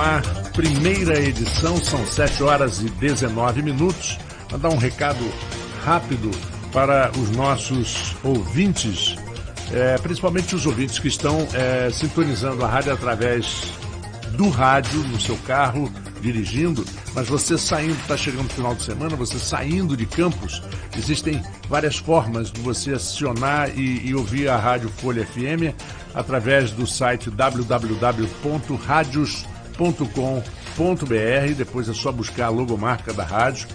ar, primeira edição, são 7h19. Vou dar um recado rápido para os nossos ouvintes, principalmente os ouvintes que estão sintonizando a rádio através do rádio, no seu carro, dirigindo, mas você saindo, está chegando no final de semana, você saindo de Campos, existem várias formas de você acionar e ouvir a Rádio Folha FM através do site www.radios.com.br. Depois é só buscar a logomarca da rádio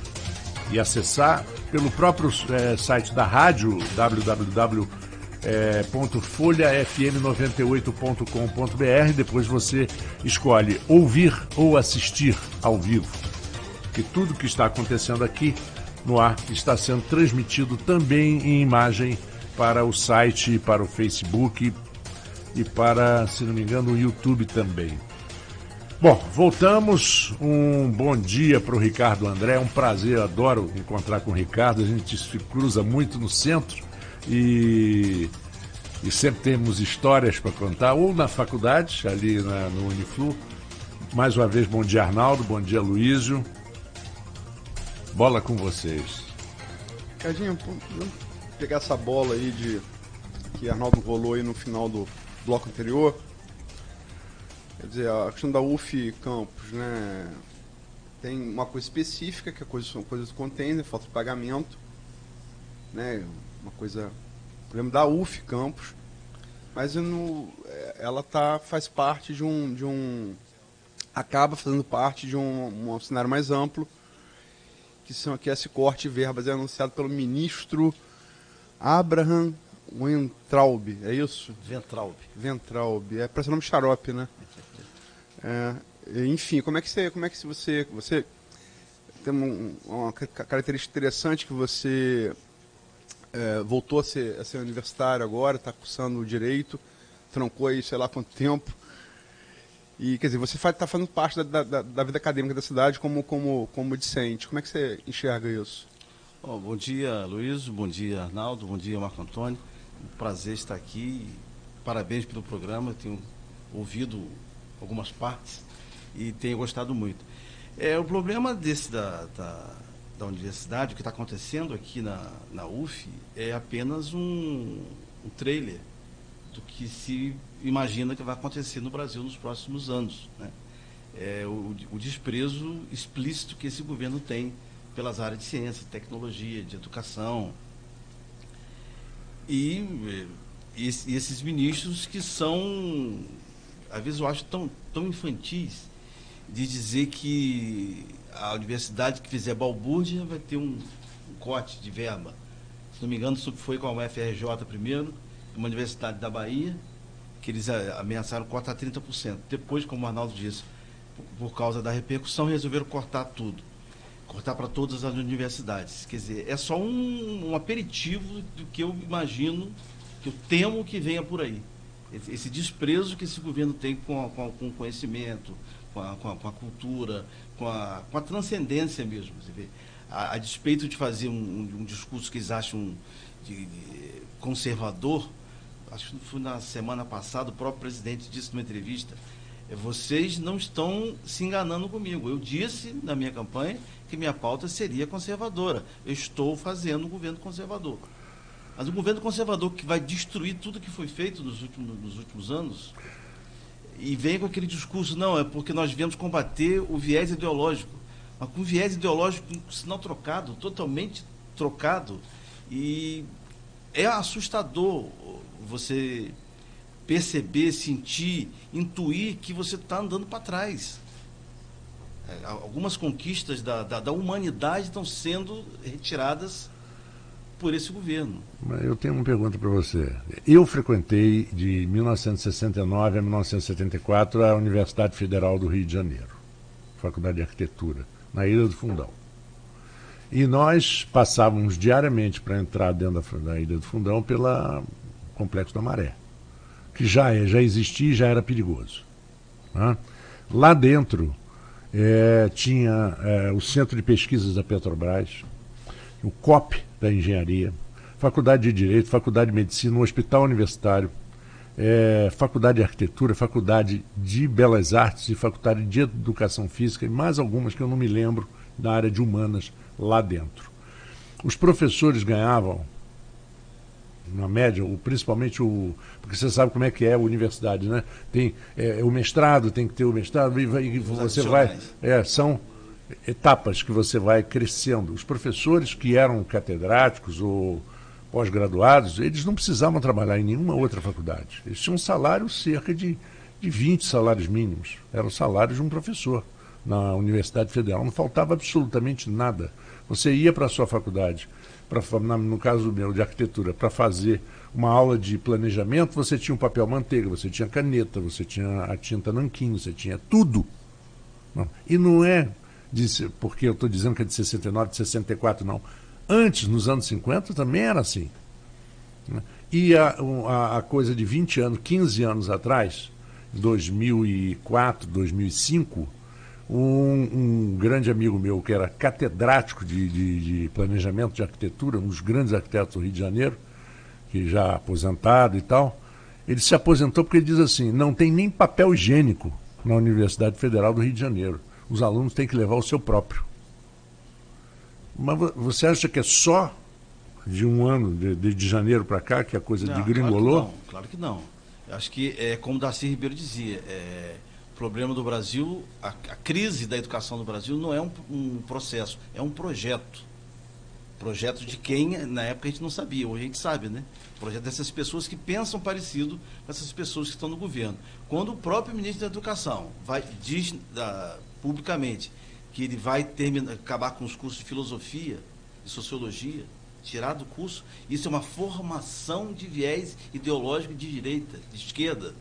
e acessar pelo próprio site da rádio, www.folhafm98.com.br. Depois você escolhe ouvir ou assistir ao vivo, que tudo que está acontecendo aqui no ar está sendo transmitido também em imagem para o site, para o Facebook e para, se não me engano, o YouTube também. Bom, voltamos. Um bom dia para o Ricardo André. É um prazer, adoro encontrar com o Ricardo. A gente se cruza muito no centro e sempre temos histórias para contar, ou na faculdade, ali no Uniflu. Mais uma vez, bom dia, Arnaldo. Bom dia, Luísio. Bola com vocês. Ricardinho, vamos pegar essa bola aí que Arnaldo rolou aí no final do bloco anterior. Quer dizer, a questão da UF Campos, né? Tem uma coisa específica, que são coisas do container, falta de pagamento, né? Uma coisa, problema da UF Campos, mas ela faz parte acaba fazendo parte de um cenário mais amplo, que esse corte de verbas é anunciado pelo ministro Abraham Weintraub, é isso? Weintraub, parece o nome xarope, né? Enfim, como é que você tem uma característica interessante, que você voltou a ser universitário agora, está cursando direito, trancou aí sei lá quanto tempo, e quer dizer, você está fazendo parte da vida acadêmica da cidade como discente. Como é que você enxerga isso? Bom dia, Luiz, bom dia, Arnaldo, bom dia, Marco Antônio. Um prazer estar aqui, parabéns pelo programa, tenho ouvido algumas partes e tenho gostado muito. O problema da universidade, o que está acontecendo aqui na UF, é apenas um trailer do que se imagina que vai acontecer no Brasil nos próximos anos, né? O desprezo explícito que esse governo tem pelas áreas de ciência, tecnologia, de educação. E esses ministros que são, às vezes eu acho tão infantis, de dizer que a universidade que fizer balbúrdia vai ter um corte de verba. Se não me engano, isso foi com a UFRJ primeiro, uma universidade da Bahia, que eles ameaçaram cortar 30%. Depois, como o Arnaldo disse, por causa da repercussão, resolveram cortar tudo. Cortar para todas as universidades. Quer dizer, é só um aperitivo do que eu imagino, que eu temo que venha por aí. Esse desprezo que esse governo tem com o conhecimento, com a cultura, com a transcendência mesmo. Você vê, a despeito de fazer um discurso que eles acham de conservador, acho que foi na semana passada, o próprio presidente disse numa entrevista: vocês não estão se enganando comigo. Eu disse na minha campanha que minha pauta seria conservadora. Eu estou fazendo um governo conservador. Mas o governo conservador que vai destruir tudo que foi feito nos últimos anos, e vem com aquele discurso, não, é porque nós viemos combater o viés ideológico. Mas com o viés ideológico, sinal trocado, totalmente trocado. E é assustador você perceber, sentir, intuir que você está andando para trás. Algumas conquistas da humanidade estão sendo retiradas por esse governo. Eu tenho uma pergunta para você. Eu frequentei de 1969 a 1974 a Universidade Federal do Rio de Janeiro, Faculdade de Arquitetura, na Ilha do Fundão. E nós passávamos diariamente para entrar dentro da Ilha do Fundão pelo Complexo da Maré, que já existia e já era perigoso, né? Lá dentro tinha o Centro de Pesquisas da Petrobras, o COP da Engenharia, Faculdade de Direito, Faculdade de Medicina, um hospital universitário, faculdade de arquitetura, faculdade de belas artes e faculdade de educação física e mais algumas que eu não me lembro da área de humanas lá dentro. Os professores ganhavam, na média, principalmente porque você sabe como é que é a universidade, né? Tem o mestrado, tem que ter o mestrado, e você vai. São etapas que você vai crescendo. Os professores que eram catedráticos ou pós-graduados, eles não precisavam trabalhar em nenhuma outra faculdade. Eles tinham um salário cerca de 20 salários mínimos. Era o salário de um professor na Universidade Federal. Não faltava absolutamente nada. Você ia para a sua faculdade, no caso meu, de arquitetura, para fazer uma aula de planejamento, você tinha um papel manteiga, você tinha caneta, você tinha a tinta nanquim, você tinha tudo. E não é porque eu estou dizendo que é de 69, de 64, não. Antes, nos anos 50, também era assim. E a coisa de 20 anos, 15 anos atrás, 2004, 2005, um grande amigo meu, que era catedrático de planejamento de arquitetura, um dos grandes arquitetos do Rio de Janeiro, que já aposentado e tal, ele se aposentou porque ele diz assim, não tem nem papel higiênico na Universidade Federal do Rio de Janeiro. Os alunos têm que levar o seu próprio. Mas você acha que é só de um ano, de janeiro para cá, que a coisa degringolou? Claro que não. Eu acho que, como Darcy Ribeiro dizia, o problema do Brasil, a crise da educação no Brasil não é um processo, é um projeto. Projeto de quem, na época, a gente não sabia, hoje a gente sabe, né? Projeto dessas pessoas que pensam parecido com essas pessoas que estão no governo. Quando o próprio ministro da Educação diz publicamente que ele vai acabar com os cursos de filosofia e sociologia, tirar do curso, isso é uma formação de viés ideológico de direita, de esquerda.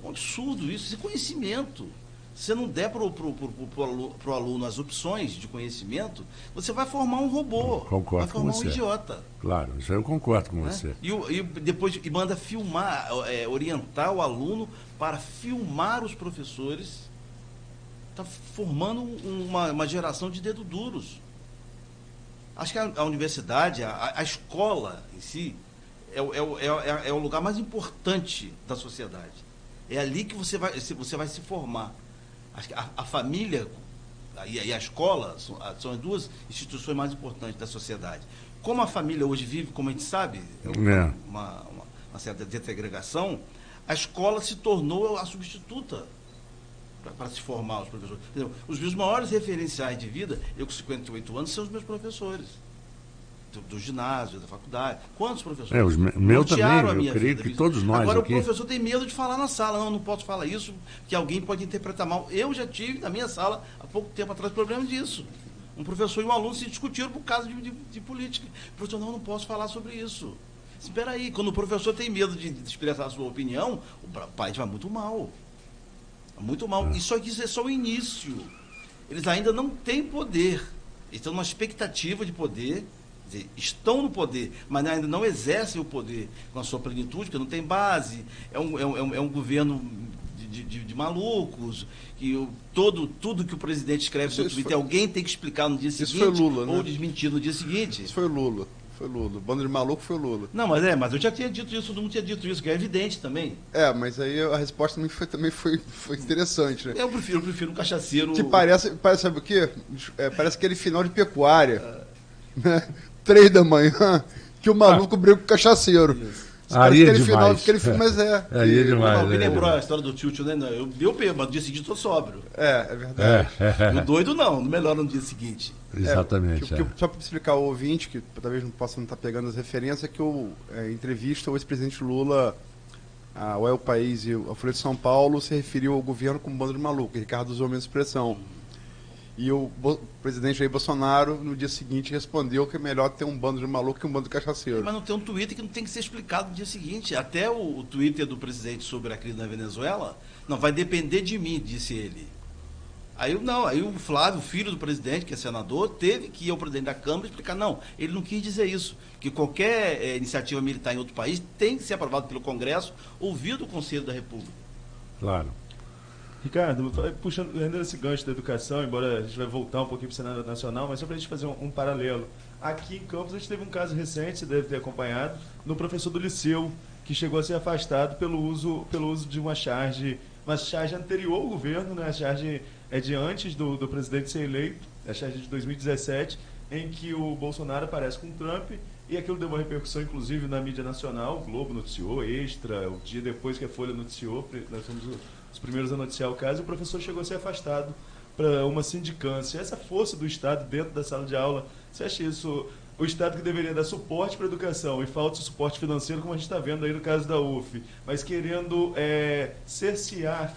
Um absurdo isso é conhecimento. Se você não der para o aluno as opções de conhecimento, você vai formar um robô, vai formar um idiota. Claro, isso aí eu concordo com você. E depois manda filmar, orientar o aluno para filmar os professores. Está formando uma geração de dedo duros. Acho que a universidade, a escola em si, é o lugar mais importante da sociedade. É ali que você vai se formar. Acho que a família e a escola são as duas instituições mais importantes da sociedade. Como a família hoje vive, como a gente sabe, uma certa desagregação, a escola se tornou a substituta para se formar os professores. Os meus maiores referenciais de vida, eu com 58 anos, são os meus professores. Do ginásio, da faculdade. Quantos professores? Meu também, eu creio que todos nós Agora aqui... o professor tem medo de falar na sala. Não posso falar isso, que alguém pode interpretar mal. Eu já tive na minha sala, há pouco tempo atrás, problema disso. Um professor e um aluno se discutiram por causa de política. O professor, não posso falar sobre isso. Espera aí, quando o professor tem medo de expressar a sua opinião, o país vai muito mal. Muito mal. E só que isso é só o início. Eles ainda não têm poder. Eles estão numa expectativa de poder, estão no poder, mas ainda não exercem o poder com a sua plenitude, porque não tem base. É um governo de malucos, que tudo que o presidente escreve no Twitter, alguém tem que explicar no dia seguinte, foi Lula, né? Ou desmentir no dia seguinte. Isso foi Lula. Foi Lula. O bando de maluco foi o Lula. Não, mas eu já tinha dito isso, todo mundo tinha dito isso, que é evidente também. Mas aí a resposta também foi interessante, né? Eu prefiro um cachaceiro... Que parece sabe o quê? Parece aquele final de Pecuária. Né? 3 da manhã, que o maluco briga com o cachaceiro. Isso. Aí é demais. Mas Aí é demais. Me lembrou a história do tio, né? Eu bebo, mas no dia seguinte estou sóbrio. É verdade. O doido não melhora no dia seguinte. Exatamente. Só para explicar ao ouvinte, que talvez não possa estar pegando as referências, que eu entrevista o ex-presidente Lula, o El País e a Folha de São Paulo se referiu ao governo como bando de maluco. Ricardo usou a mesma expressão. E o presidente Jair Bolsonaro, no dia seguinte, respondeu que é melhor ter um bando de maluco que um bando de cachaceiro. Mas não tem um Twitter que não tem que ser explicado no dia seguinte. Até o Twitter do presidente sobre a crise na Venezuela, não vai depender de mim, disse ele. Aí o Flávio, filho do presidente, que é senador, teve que ir ao presidente da Câmara explicar. Não, ele não quis dizer isso. Que qualquer iniciativa militar em outro país tem que ser aprovado pelo Congresso, ouvido o Conselho da República. Claro. Ricardo, puxando ainda esse gancho da educação, embora a gente vai voltar um pouquinho para o cenário nacional, mas só para a gente fazer um paralelo. Aqui em Campos a gente teve um caso recente, você deve ter acompanhado, no professor do Liceu, que chegou a ser afastado pelo uso de uma charge anterior ao governo, né? A charge é de antes do presidente ser eleito, a charge de 2017, em que o Bolsonaro aparece com o Trump, e aquilo deu uma repercussão, inclusive, na mídia nacional. O Globo noticiou, Extra, o dia depois que a Folha noticiou, nós fomos os primeiros a noticiar o caso, e o professor chegou a ser afastado para uma sindicância. Essa força do Estado dentro da sala de aula, você acha isso, o Estado que deveria dar suporte para a educação e falta o suporte financeiro, como a gente está vendo aí no caso da UF, mas querendo cercear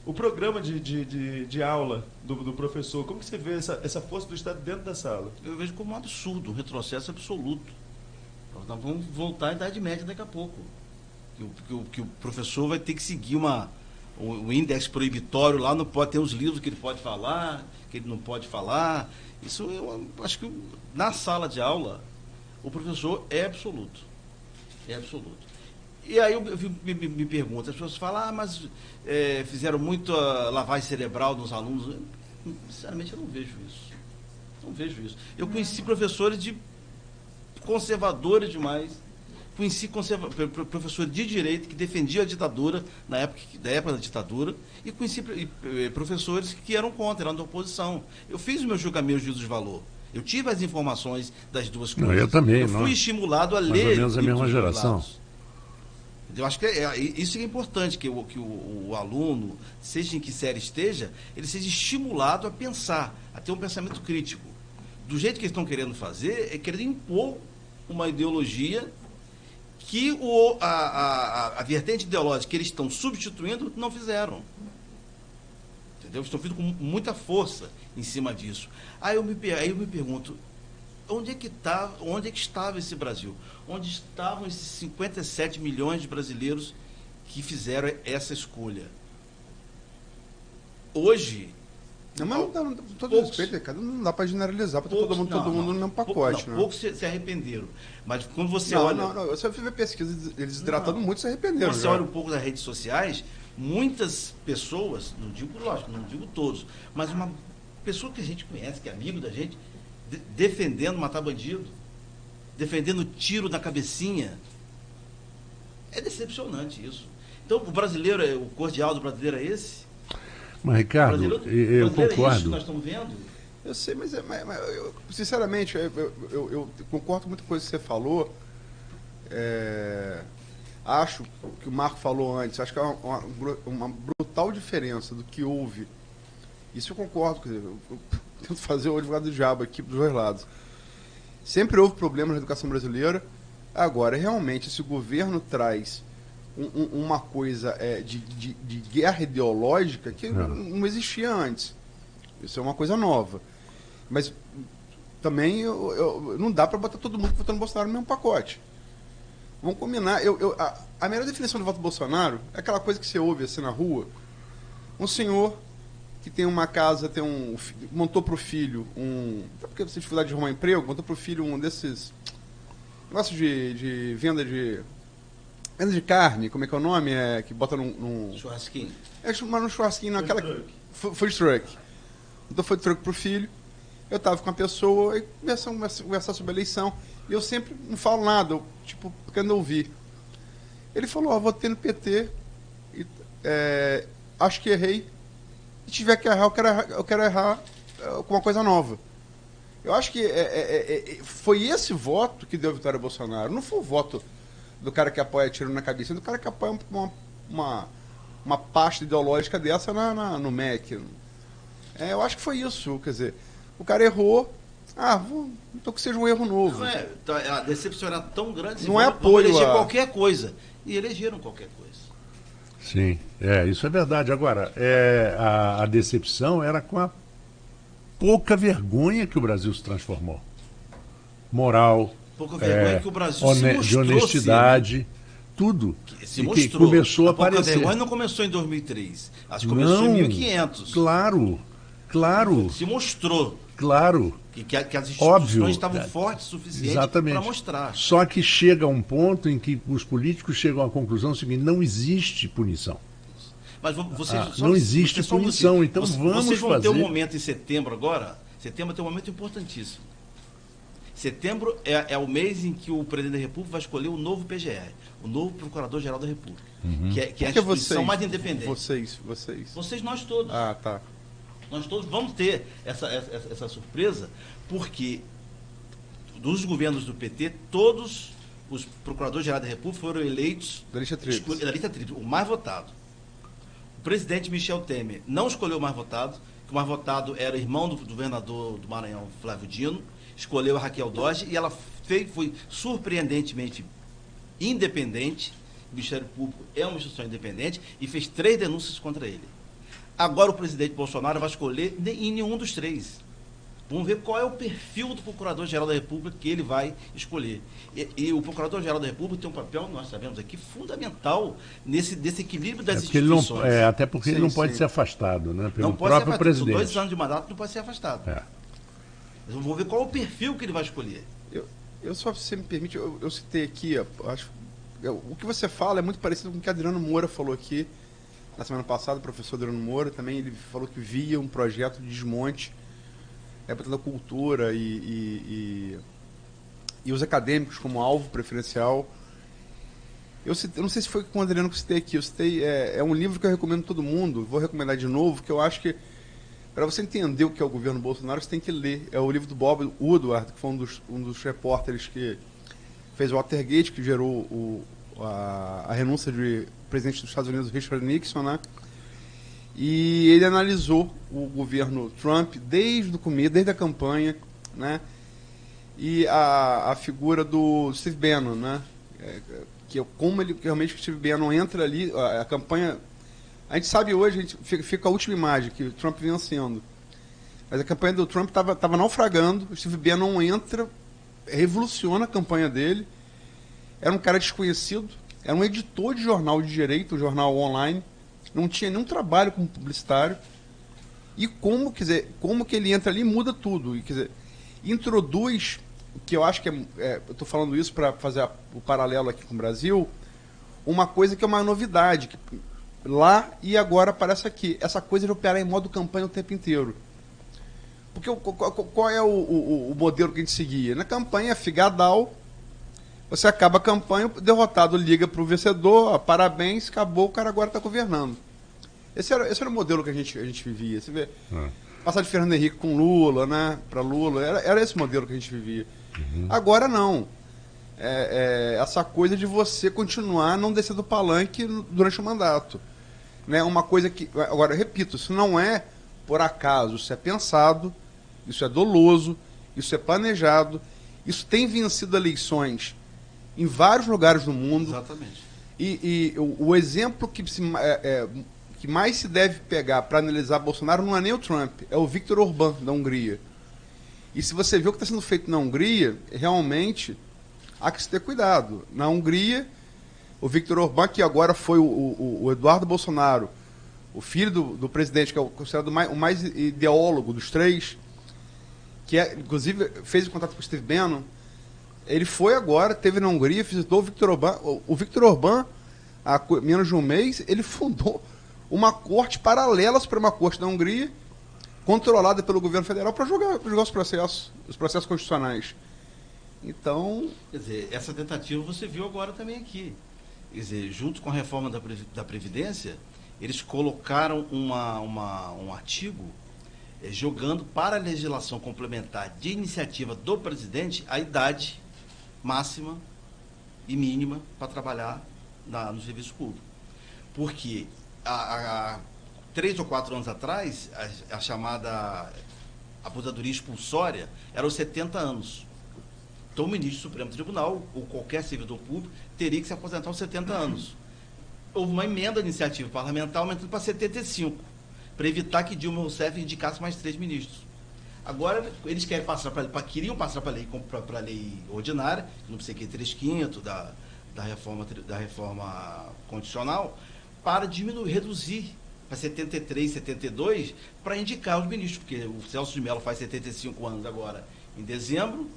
o programa de aula do professor? Como que você vê essa força do Estado dentro da sala? Eu vejo como um absurdo, um retrocesso absoluto. Nós vamos voltar à Idade Média daqui a pouco. Que o professor vai ter que seguir um índice proibitório lá, não pode ter os livros que ele pode falar, que ele não pode falar. Isso eu acho que na sala de aula o professor é absoluto. É absoluto. E aí eu me pergunto, as pessoas falam, mas fizeram muita lavagem cerebral nos alunos. Sinceramente, eu não vejo isso. Não vejo isso. Eu conheci professores conservadores demais, conheci professores de direito que defendiam a ditadura, da época da ditadura, e conheci professores que eram contra, eram da oposição. Eu fiz o meu julgamento de juízo de valor. Eu tive as informações das duas coisas. Eu também. Eu fui estimulado a ler. Mais ou menos a mesma geração. Eu acho que isso é importante, que o aluno, seja em que série esteja, ele seja estimulado a pensar, a ter um pensamento crítico. Do jeito que eles estão querendo fazer, é querer impor uma ideologia que a vertente ideológica que eles estão substituindo não fizeram. Entendeu? Estão vindo com muita força em cima disso. Aí eu me pergunto, onde é que estava esse Brasil? Onde estavam esses 57 milhões de brasileiros que fizeram essa escolha? Hoje... Não, mas todo respeito, não dá para generalizar, para todo mundo no mesmo pacote. Poucos se arrependeram. Mas quando você olha... Você vai ver pesquisa, eles hidratando muito se arrependeram. Quando você olha um pouco das redes sociais, muitas pessoas, não digo todos, mas uma pessoa que a gente conhece, que é amigo da gente, defendendo matar bandido, defendendo tiro na cabecinha. É decepcionante isso. Então, o brasileiro, o cordial do brasileiro é esse? Mas, Ricardo, eu concordo. É isso que nós estamos vendo? Eu sei, mas sinceramente, eu concordo com muita coisa que você falou. Acho que o Marco falou antes, acho que é uma brutal diferença do que houve. Isso eu concordo, quer dizer, eu tento fazer o advogado do diabo aqui dos dois lados. Sempre houve problemas na educação brasileira. Agora, realmente, esse governo traz uma coisa de guerra ideológica que não existia antes. Isso é uma coisa nova. Mas também não dá para botar todo mundo que votou no Bolsonaro no mesmo pacote. Vamos combinar. A melhor definição do voto do Bolsonaro é aquela coisa que você ouve assim na rua. Um senhor que tem uma casa, montou para o filho porque você dificuldade de arrumar emprego, montou para o filho um desses negócios de venda de carne, como é que é o nome? Que bota num... Churrasquinho. Mas num churrasquinho, naquela... Food truck. Então food truck pro filho. Eu tava com uma pessoa e começamos a conversar sobre a eleição. E eu sempre não falo nada, querendo ouvir. Ele falou, votei no PT, acho que errei. Se tiver que errar, eu quero errar com uma coisa nova. Eu acho que foi esse voto que deu a vitória ao Bolsonaro. Não foi o voto do cara que apoia tiro na cabeça, do cara que apoia uma pasta ideológica dessa no MEC. Eu acho que foi isso, quer dizer, o cara errou, então que seja um erro novo. Não a decepção era tão grande, não é apoio eleger qualquer coisa. E elegeram qualquer coisa. Sim, isso é verdade. Agora, a decepção era com a pouca vergonha que o Brasil se transformou. Moral, pouca vergonha que o Brasil se mostrou, de honestidade, tudo. Que começou a aparecer. A vergonha não começou em 2003, acho que começou em 1500. Claro. Se mostrou. Claro. Que as instituições estavam fortes o suficiente para mostrar. Só que chega um ponto em que os políticos chegam à conclusão seguinte: não existe punição. Mas vocês não existe punição, então vamos fazer. Vocês vão ter um momento em setembro agora. Setembro tem um momento importantíssimo. Setembro é o mês em que o presidente da República vai escolher o novo PGR, o novo Procurador-Geral da República, que é a instituição mais independente. Vocês, nós todos. Ah, tá. Nós todos vamos ter essa surpresa, porque dos governos do PT, todos os procuradores-gerais da República foram eleitos da lista tríplice, o mais votado. O presidente Michel Temer não escolheu o mais votado, que o mais votado era irmão do governador do Maranhão, Flávio Dino, escolheu a Raquel Dodge e ela foi surpreendentemente independente. O Ministério Público é uma instituição independente e fez 3 denúncias contra ele. Agora o presidente Bolsonaro vai escolher em nenhum dos 3. Vamos ver qual é o perfil do Procurador-Geral da República que ele vai escolher. E o Procurador-Geral da República tem um papel, nós sabemos aqui, fundamental desse equilíbrio das instituições. Até porque ele não pode ser afastado, né? Pelo não pode próprio ser presidente. 2 anos de mandato não pode ser afastado. Vamos ver qual é o perfil que ele vai escolher. Eu só, se me permite, eu citei aqui, o que você fala é muito parecido com o que Adriano Moura falou aqui na semana passada, o professor Adriano Moura também, ele falou que via um projeto de desmonte da cultura e os acadêmicos como alvo preferencial. Eu não sei se foi com o Adriano que eu citei aqui, é um livro que eu recomendo a todo mundo, vou recomendar de novo, que eu acho que para você entender o que é o governo Bolsonaro, você tem que ler. É o livro do Bob Woodward, que foi um dos repórteres que fez o Watergate, que gerou a renúncia de presidente dos Estados Unidos, Richard Nixon, né? E ele analisou o governo Trump desde o começo, desde a campanha, né? E a figura do Steve Bannon, né? Como ele realmente, o Steve Bannon entra ali, a campanha... A gente sabe hoje, a gente fica a última imagem que o Trump vencendo. Mas a campanha do Trump estava naufragando, o Steve Bannon entra, revoluciona a campanha dele. Era um cara desconhecido, era um editor de jornal de direito, um jornal online, não tinha nenhum trabalho como publicitário. E como que ele entra ali e muda tudo. E, quer dizer, introduz, que eu acho que eu estou falando isso para fazer o paralelo aqui com o Brasil, uma coisa que é uma novidade, que lá e agora aparece aqui. Essa coisa de operar em modo campanha o tempo inteiro. Porque qual é o modelo que a gente seguia? Na campanha, Figadal, você acaba a campanha, o derrotado liga para o vencedor, parabéns, acabou, o cara agora está governando. Esse era o modelo que a gente vivia. Você vê, passar de Fernando Henrique com Lula, né, para Lula, era esse modelo que a gente vivia. Agora não. Essa coisa de você continuar não descer do palanque durante o mandato. Né? Uma coisa que, agora eu repito, isso não é por acaso, isso é pensado, isso é doloso, isso é planejado, isso tem vencido eleições em vários lugares do mundo. Exatamente. E o exemplo que mais se deve pegar para analisar Bolsonaro não é nem o Trump, é o Viktor Orbán, da Hungria. E se você vê o que está sendo feito na Hungria, realmente há que se ter cuidado. Na Hungria, o Viktor Orbán, que agora foi o Eduardo Bolsonaro, o filho do presidente, que é considerado o mais ideólogo dos 3, que inclusive fez o contato com o Steve Bannon, ele foi agora, esteve na Hungria, visitou o Viktor Orbán. O Viktor Orbán, há menos de um mês, ele fundou uma corte paralela à Suprema Corte da Hungria, controlada pelo governo federal, para julgar os processos constitucionais. Então... Quer dizer, essa tentativa você viu agora também aqui. Quer dizer, junto com a reforma da Previdência, eles colocaram um artigo jogando para a legislação complementar de iniciativa do presidente a idade máxima e mínima para trabalhar no serviço público. Porque há 3 ou 4 anos atrás, a chamada aposentadoria expulsória era os 70 anos. Então, o ministro do Supremo Tribunal, ou qualquer servidor público, teria que se aposentar aos 70 anos. Houve uma emenda à iniciativa parlamentar aumentando para 75, para evitar que Dilma Rousseff indicasse mais 3 ministros. Agora, eles queriam passar para a lei ordinária, não sei o que, 3/5 da reforma constitucional, para reduzir para 73, 72, para indicar os ministros, porque o Celso de Mello faz 75 anos agora, em dezembro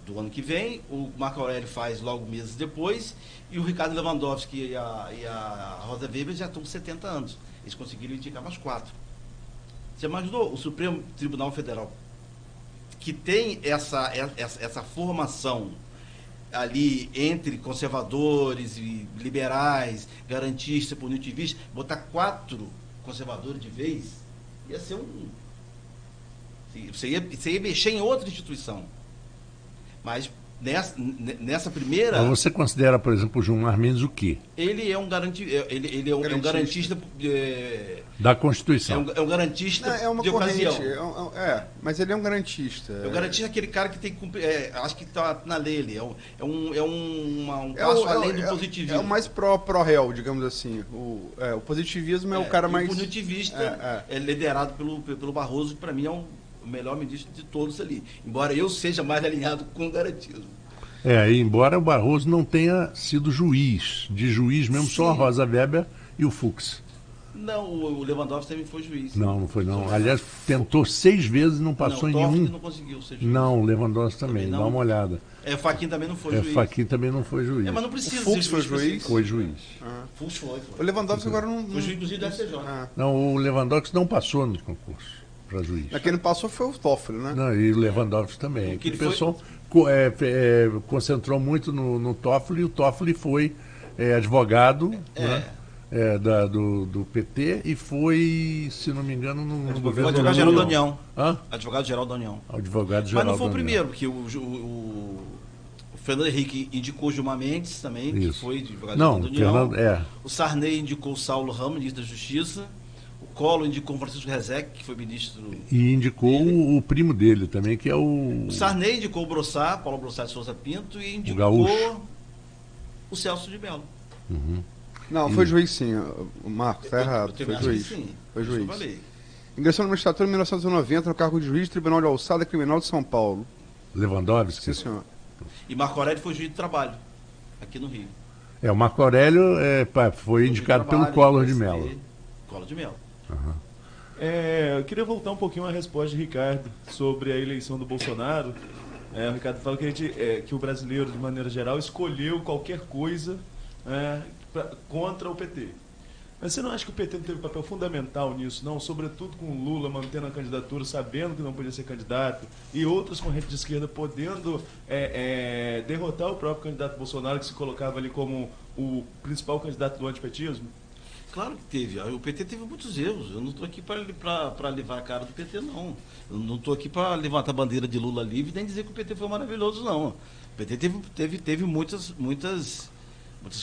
do ano que vem, o Marco Aurélio faz logo meses depois, e o Ricardo Lewandowski e a Rosa Weber já estão com 70 anos. Eles conseguiram indicar mais 4. Você imaginou o Supremo Tribunal Federal, que tem essa formação ali entre conservadores e liberais, garantistas, punitivistas, botar 4 conservadores de vez, ia ser Você ia mexer em outra instituição. Mas nessa primeira... Mas você considera, por exemplo, o Gilmar Mendes o quê? Ele é um garantista da Constituição. É um garantista é uma de corrente, ocasião. mas ele é um garantista. É um garantista, aquele cara que tem que cumprir. Acho que está na lei ali. Um passo além do positivismo. É o mais pró-réu, digamos assim. O positivismo é o cara mais. O punitivista é liderado pelo Barroso, que para mim é o melhor ministro de todos ali. Embora eu seja mais alinhado com o garantismo. Embora o Barroso não tenha sido juiz. De juiz mesmo, só a Rosa Weber e o Fux. Não, o Lewandowski também foi juiz. Não foi não. Aliás, tentou 6 vezes e não passou em nenhum. Não conseguiu ser juiz. Não, o Lewandowski também. Dá uma olhada. O Fachin também não foi juiz. Fachin também não foi juiz. Mas não precisa o Fux ser foi juiz? Foi juiz. Fux foi. O Lewandowski agora não... Foi juiz, inclusive, da STJ. Não, o Lewandowski não passou no concurso para juiz. Quem não passou foi o Toffoli, né? Não, e o Lewandowski também. O pessoal concentrou muito no Toffoli, e o Toffoli foi advogado, né? Do PT e foi, se não me engano, no governo do advogado-geral da União. Hã? Advogado-geral da União. Advogado-geral. Mas não foi o primeiro, porque o Fernando Henrique indicou Gilmar Mendes também, que foi advogado-geral da União. O Sarney indicou o Saulo Ramos, ministro da Justiça. O Collor indicou o Francisco Rezec, que foi ministro. E indicou o primo dele também, que é o. O Sarney indicou o Brossat, Paulo Brossat de Souza Pinto, e indicou o Celso de Mello. Uhum. Não, foi juiz sim, o Marcos, está errado. Foi juiz. Sim, foi juiz. Ingressou no magistratura em 1990 no cargo de juiz do Tribunal de Alçada Criminal de São Paulo. Lewandowski? Sim, senhor. E Marco Aurélio foi juiz de trabalho, aqui no Rio. O Marco Aurélio foi indicado pelo Collor de Mello. Collor de Mello. Uhum. Eu queria voltar um pouquinho à resposta de Ricardo sobre a eleição do Bolsonaro. O Ricardo fala que o brasileiro, de maneira geral, escolheu qualquer coisa contra o PT. Mas você não acha que o PT não teve um papel fundamental nisso, não? Sobretudo com o Lula mantendo a candidatura, sabendo que não podia ser candidato, e outras correntes de esquerda podendo derrotar o próprio candidato Bolsonaro, que se colocava ali como o principal candidato do antipetismo? Claro que teve. O PT teve muitos erros. Eu não estou aqui para levar a cara do PT, não. Eu não estou aqui para levantar a bandeira de Lula livre nem dizer que o PT foi maravilhoso, não. O PT teve muitas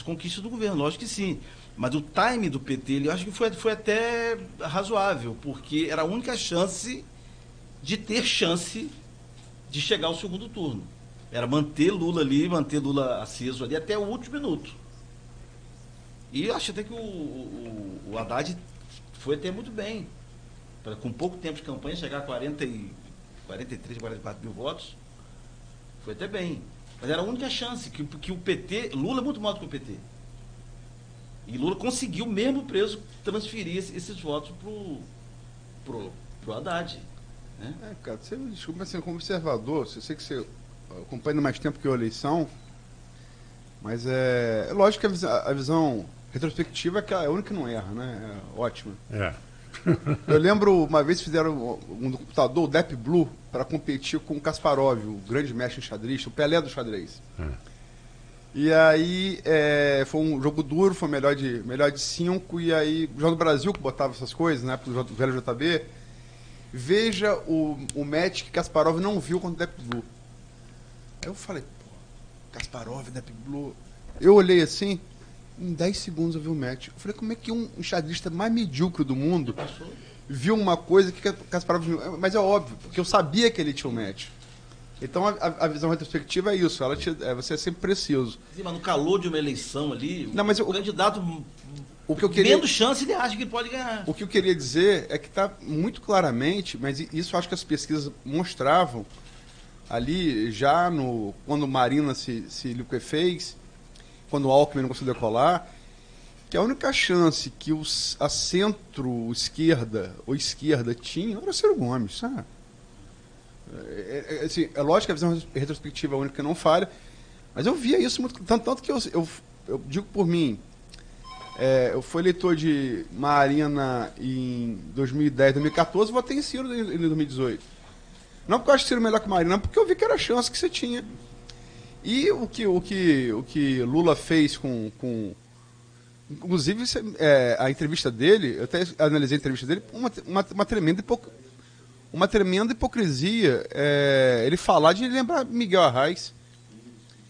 conquistas do governo, lógico que sim. Mas o time do PT, eu acho que foi até razoável, porque era a única chance de ter chance de chegar ao segundo turno. Era manter Lula ali, manter Lula aceso ali até o último minuto. E eu acho até que o Haddad foi até muito bem. Com pouco tempo de campanha, chegar a 43, 44 mil votos, foi até bem. Mas era a única chance, que o PT... Lula é muito maior do que o PT. E Lula conseguiu, mesmo preso, transferir esses votos pro Haddad. Né? Cara, você me desculpa, assim, como observador, eu sei que você acompanha mais tempo que a eleição, mas é lógico que a visão retrospectiva é a única que não erra, né? É ótima. Eu lembro, uma vez fizeram um computador, o Deep Blue, para competir com o Kasparov, o grande mestre xadrez, o Pelé do xadrez. E aí foi um jogo duro, foi melhor de 5, e aí o Jornal do Brasil que botava essas coisas, né, pro velho JB, veja o match que Kasparov não viu contra o Deep Blue. Aí eu falei, Kasparov, Deep Blue. Eu olhei assim, em 10 segundos eu vi o match. Eu falei, como é que um xadrista mais medíocre do mundo viu uma coisa que Kasparov viu? Mas é óbvio, porque eu sabia que ele tinha um match. Então a visão retrospectiva é isso, você é sempre preciso. Sim, mas no calor de uma eleição ali, não, mas o candidato tendo chance, ele acha que ele pode ganhar. O que eu queria dizer é que está muito claramente, mas isso acho que as pesquisas mostravam ali já quando Marina se liquefez, quando o Alckmin não conseguiu decolar, que a única chance que a centro-esquerda ou esquerda tinha era o Ciro Gomes, sabe? Assim, é lógico que a visão retrospectiva é a única que não falha, mas eu via isso muito, tanto que eu digo por mim, eu fui eleitor de Marina em 2010, 2014, votei em Ciro em 2018. Não porque eu acho Ciro melhor que Marina, porque eu vi que era a chance que você tinha. E o que Lula fez com inclusive, a entrevista dele, eu até analisei a entrevista dele, uma tremenda hipocrisia. Ele falar de lembrar Miguel Arraes.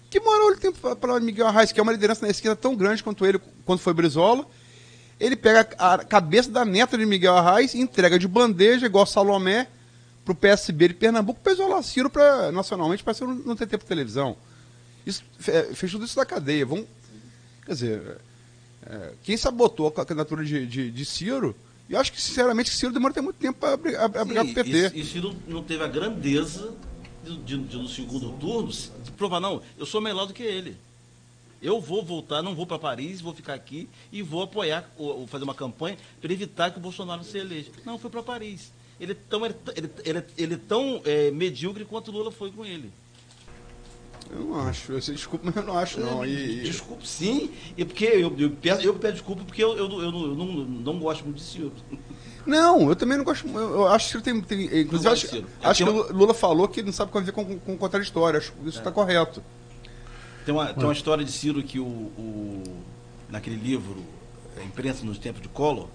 Que moral ele tem para falar de Miguel Arraes, que é uma liderança na esquerda tão grande quanto ele, quando foi Brizola. Ele pega a cabeça da neta de Miguel Arraes e entrega de bandeja, igual Salomé, pro PSB de Pernambuco, para isolar Ciro nacionalmente, para Ciro não ter tempo de televisão. Isso, fez tudo isso da cadeia. Quer dizer, quem sabotou a candidatura de Ciro, eu acho que, sinceramente, Ciro demora até muito tempo para brigar pro PT. E Ciro não teve a grandeza no segundo turno de provar, não, eu sou melhor do que ele. Eu vou voltar, não vou para Paris, vou ficar aqui e vou apoiar, ou fazer uma campanha para evitar que o Bolsonaro se eleja. Não, foi para Paris. Ele é tão medíocre quanto o Lula foi com ele. Eu não acho, desculpa, mas eu não acho, não. Desculpe, sim, e porque eu peço desculpa porque eu não gosto muito de Ciro. Não, eu também não gosto. Eu acho que tem inclusive, acho que o Lula falou que não sabe conviver com contraditório. Acho que isso está correto. Tem uma história de Ciro que naquele livro, Imprensa nos Tempos de Collor,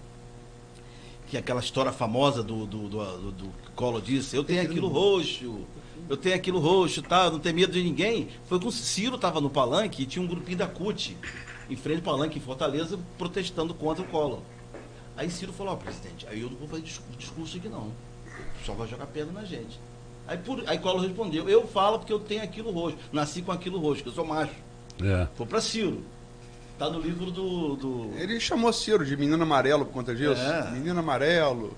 que é aquela história famosa do Collor disse, eu tenho aquilo roxo, tá, não tem medo de ninguém. Foi quando o Ciro estava no palanque e tinha um grupinho da CUT em frente ao palanque em Fortaleza protestando contra o Collor. Aí Ciro falou, presidente, aí eu não vou fazer discurso aqui não, só vai jogar pedra na gente. Aí Collor respondeu, eu falo porque eu tenho aquilo roxo, nasci com aquilo roxo, que eu sou macho. Foi para Ciro. Tá no livro do... Ele chamou Ciro de menino amarelo por conta disso. Menino amarelo.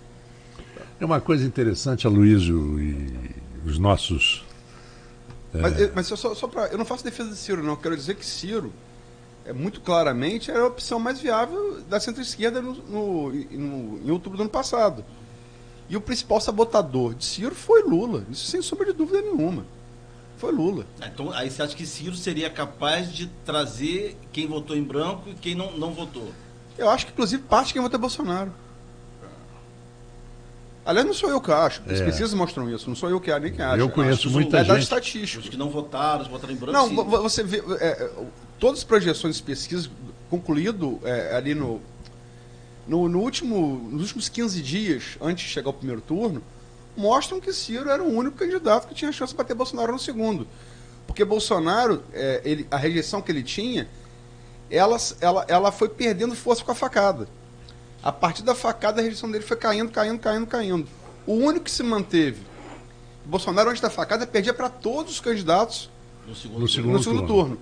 É uma coisa interessante, Aloysio e os nossos... Mas só para... Eu não faço defesa de Ciro, não. Eu quero dizer que Ciro, muito claramente, era a opção mais viável da centro-esquerda em outubro do ano passado. E o principal sabotador de Ciro foi Lula. Isso sem sombra de dúvida nenhuma. Foi Lula. Então, aí você acha que Ciro seria capaz de trazer quem votou em branco e quem não votou? Eu acho que, inclusive, parte de quem votou é Bolsonaro. Aliás, não sou eu que acho. As pesquisas mostram isso. Não sou eu que acho, nem quem acha. Eu conheço muita gente. Estatística. Os que não votaram, os votaram em branco. Não, você vê... todas as projeções de pesquisa, concluído ali nos últimos 15 dias, antes de chegar ao primeiro turno, mostram que Ciro era o único candidato que tinha chance de bater Bolsonaro no segundo. Porque Bolsonaro, a rejeição que ele tinha, ela foi perdendo força com a facada. A partir da facada, a rejeição dele foi caindo. O único que se manteve, Bolsonaro, antes da facada, perdia para todos os candidatos no segundo turno.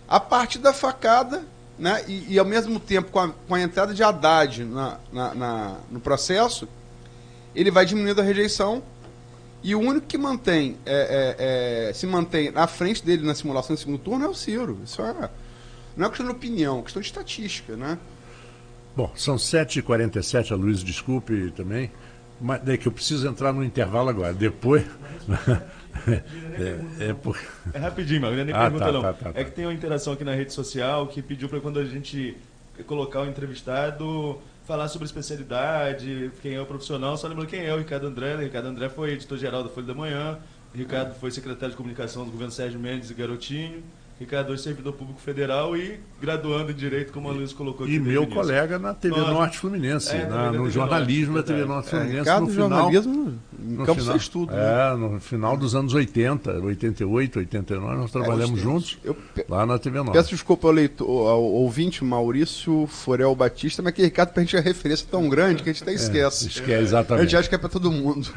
A partir da facada, né, e ao mesmo tempo com a entrada de Haddad no processo, ele vai diminuindo a rejeição, e o único que se mantém na frente dele na simulação do segundo turno é o Ciro. Isso não é questão de opinião, é questão de estatística, né? Bom, são 7h47, Aloysio, desculpe também, mas daí que eu preciso entrar no intervalo agora. Depois... É rapidinho, mas não é nem pergunta não. Tá. É que tem uma interação aqui na rede social que pediu para quando a gente colocar o entrevistado falar sobre especialidade, quem é o profissional. Só lembrando quem é o Ricardo André. Ricardo André foi editor-geral da Folha da Manhã. Ricardo foi secretário de comunicação do governo Sérgio Mendes e Garotinho. Ricardo é servidor público federal e graduando em Direito, como a Luiz colocou aqui. E meu colega na TV Norte Fluminense, no jornalismo da TV Norte Fluminense. Ricardo, no final, jornalismo, em campo fez tudo. No final dos anos 80, 88, 89, nós trabalhamos juntos lá na TV Norte. Peço desculpa ao ouvinte, Maurício Forel Batista, mas que Ricardo, pra gente, é referência tão grande que a gente até esquece. Exatamente. A gente acha que é para todo mundo.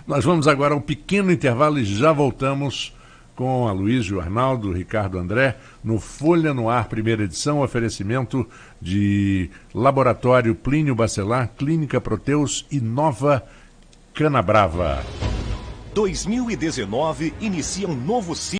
Nós vamos agora a um pequeno intervalo e já voltamos com Aloysio Arnaldo, Ricardo André, no Folha no Ar, primeira edição, oferecimento de Laboratório Plínio Bacelar, Clínica Proteus e Nova Canabrava. 2019 inicia um novo ciclo.